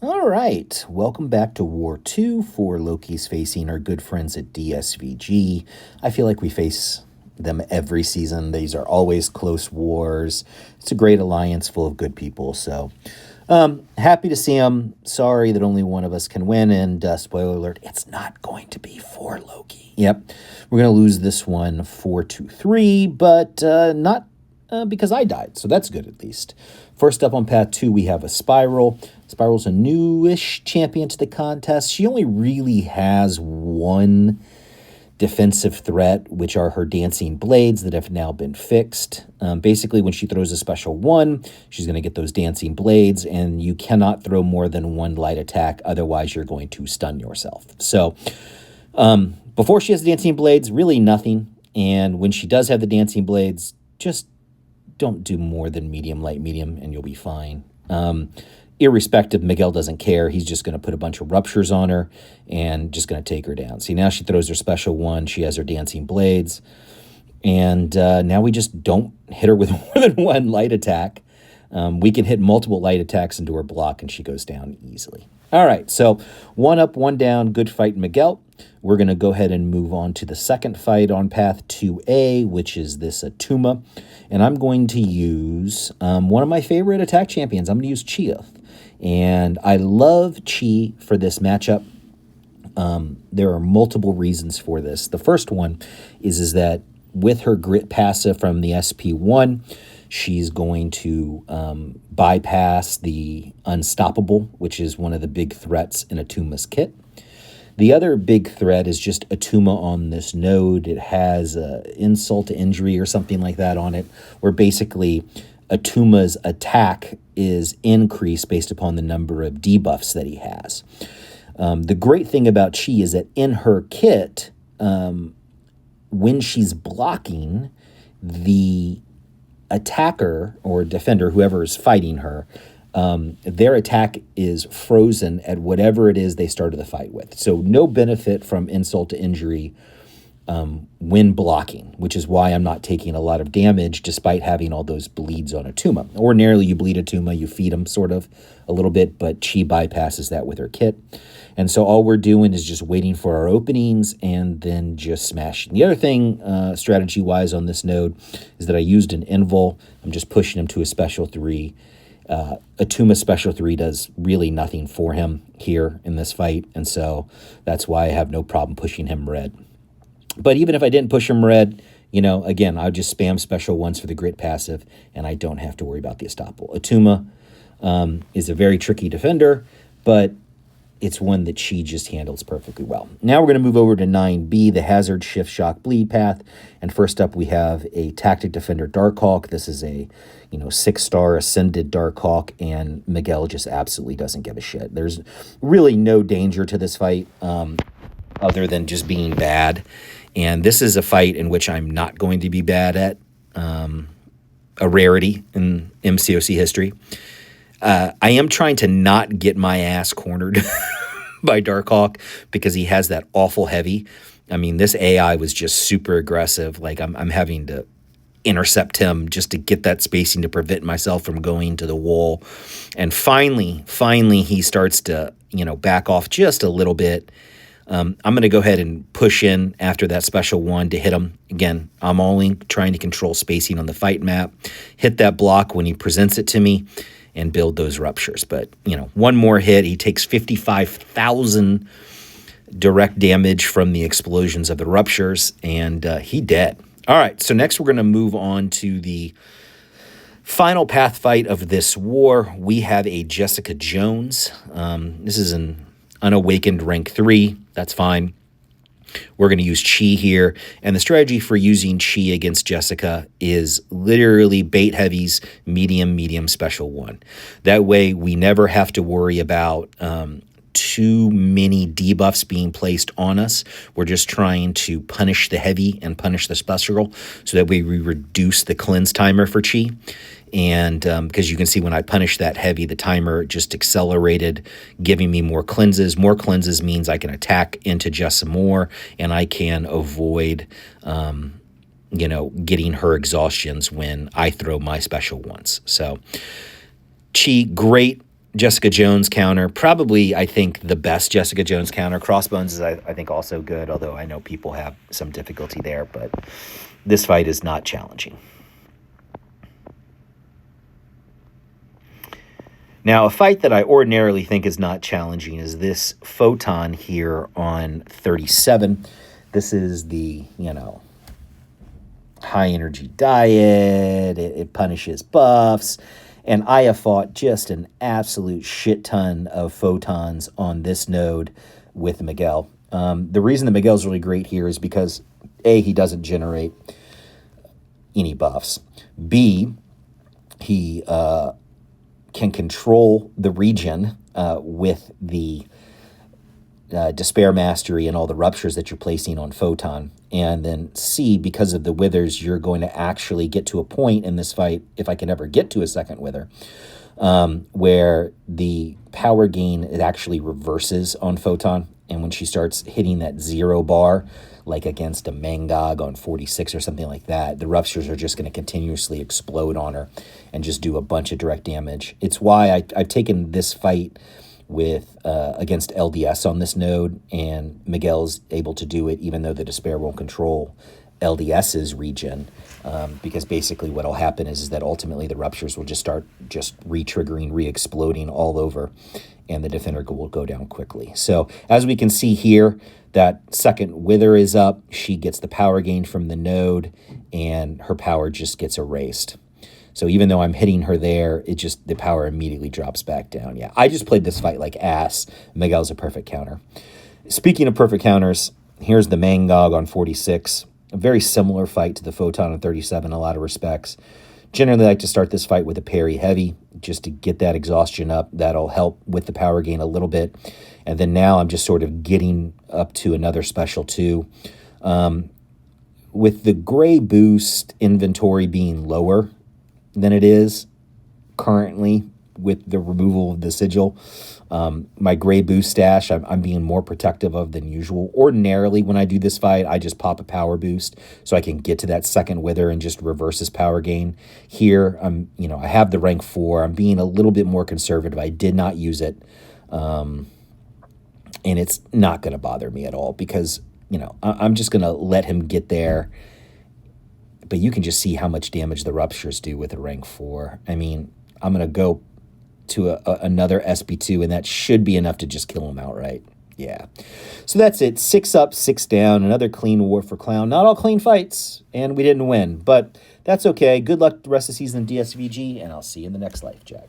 All right, welcome back to War 2 for Loki's facing our good friends at DSVG. I feel like we face them every season. These are always close wars. It's a great alliance full of good people, so happy to see them. Sorry that only one of us can win, and spoiler alert, it's not going to be for Loki. Yep, we're going to lose this one 4-3, but not because I died, so that's good at least. First up on path 2, we have a Spiral. Spiral's a newish champion to the contest. She only really has one defensive threat, which are her dancing blades that have now been fixed. Basically, when she throws a special 1, she's going to get those dancing blades, and you cannot throw more than one light attack, otherwise you're going to stun yourself. So before she has the dancing blades, really nothing. And when she does have the dancing blades, just don't do more than medium, light, medium, and you'll be fine. Irrespective, Miguel doesn't care. He's just going to put a bunch of ruptures on her and just going to take her down. See, now she throws her special 1. She has her dancing blades. And now we just don't hit her with more than one light attack. We can hit multiple light attacks into her block, and she goes down easily. All right, so 1 up, 1 down. Good fight, Miguel. We're going to go ahead and move on to the second fight on path 2A, which is this Atuma. And I'm going to use one of my favorite attack champions. I'm going to use Chee. And I love Chee for this matchup. There are multiple reasons for this. The first one is that with her grit passive from the SP1, she's going to bypass the Unstoppable, which is one of the big threats in Atuma's kit. The other big threat is just Atuma on this node. It has insult to injury or something like that on it, where basically Atuma's attack is increased based upon the number of debuffs that he has. The great thing about Chee is that in her kit, when she's blocking, the attacker or defender, whoever is fighting her, their attack is frozen at whatever it is they started the fight with. So no benefit from insult to injury when blocking, which is why I'm not taking a lot of damage despite having all those bleeds on Atuma. Ordinarily, you bleed Atuma, you feed them sort of a little bit, but Chee bypasses that with her kit. And so all we're doing is just waiting for our openings and then just smashing. The other thing, strategy-wise on this node, is that I used an invul. I'm just pushing him to a special 3. Atuma special 3 does really nothing for him here in this fight, and so that's why I have no problem pushing him red. But even if I didn't push him red, again, I would just spam special 1s for the grit passive, and I don't have to worry about the Estoppel. Atuma is a very tricky defender, but it's one that Chee just handles perfectly well. Now we're going to move over to 9B, the Hazard, Shift, Shock, Bleed path. And first up, we have a Tactic Defender Darkhawk. This is a 6-star Ascended Darkhawk, and Miguel just absolutely doesn't give a shit. There's really no danger to this fight other than just being bad. And this is a fight in which I'm not going to be bad at, a rarity in MCOC history. I am trying to not get my ass cornered by Darkhawk because he has that awful heavy. I mean, this AI was just super aggressive. Like, I'm having to intercept him just to get that spacing to prevent myself from going to the wall. And finally, he starts to, back off just a little bit. I'm going to go ahead and push in after that special 1 to hit him. Again, I'm only trying to control spacing on the fight map, hit that block when he presents it to me, and build those ruptures. But, one more hit, he takes 55,000 direct damage from the explosions of the ruptures, and he dead. All right, so next we're going to move on to the final path fight of this war. We have a Jessica Jones. This is an unawakened rank 3. That's fine. We're going to use Chee here. And the strategy for using Chee against Jessica is literally bait heavies, medium, special 1. That way we never have to worry about too many debuffs being placed on us. We're just trying to punish the heavy and punish the special, so that way we reduce the cleanse timer for Chee. And because you can see when I punished that heavy, the timer just accelerated, giving me more cleanses. More cleanses means I can attack into just some more, and I can avoid, getting her exhaustions when I throw my special ones. So Chee, great Jessica Jones counter. Probably, I think, the best Jessica Jones counter. Crossbones is, I think, also good, although I know people have some difficulty there, but this fight is not challenging. Now, a fight that I ordinarily think is not challenging is this Photon here on 37. This is the, high energy diet. It punishes buffs. And I have fought just an absolute shit ton of Photons on this node with Miguel. The reason that Miguel's really great here is because, A, he doesn't generate any buffs. B, he can control the region with the Despair Mastery and all the ruptures that you're placing on Photon. And then C, because of the withers, you're going to actually get to a point in this fight, if I can ever get to a second wither, where the power gain, it actually reverses on Photon. And when she starts hitting that 0 bar, like against a Mangog on 46 or something like that, the ruptures are just going to continuously explode on her and just do a bunch of direct damage. It's why I've taken this fight with against LDS on this node, and Miguel's able to do it even though the Despair won't control LDS's regen, because basically what will happen is that ultimately the ruptures will just start re-triggering, re-exploding all over, and the Defender will go down quickly. So as we can see here, that second wither is up. She gets the power gain from the node, and her power just gets erased. So even though I'm hitting her there, the power immediately drops back down. Yeah, I just played this fight like ass. Miguel's a perfect counter. Speaking of perfect counters, here's the Mangog on 46. A very similar fight to the Photon on 37 in a lot of respects. Generally like to start this fight with a parry heavy just to get that exhaustion up. That'll help with the power gain a little bit. And then now I'm just sort of getting up to another special too. With the gray boost inventory being lower than it is currently with the removal of the sigil, my gray boost stash, I'm being more protective of than usual. Ordinarily, when I do this fight, I just pop a power boost so I can get to that second wither and just reverse his power gain. Here, I have the rank 4. I'm being a little bit more conservative. I did not use it, and it's not going to bother me at all because, I'm just going to let him get there. But you can just see how much damage the ruptures do with a rank 4. I mean, I'm going to go to another SP2, and that should be enough to just kill him outright. Yeah. So that's it. 6 up, 6 down. Another clean war for Clown. Not all clean fights, and we didn't win. But that's okay. Good luck the rest of the season in DSVG, and I'll see you in the next life, Jack.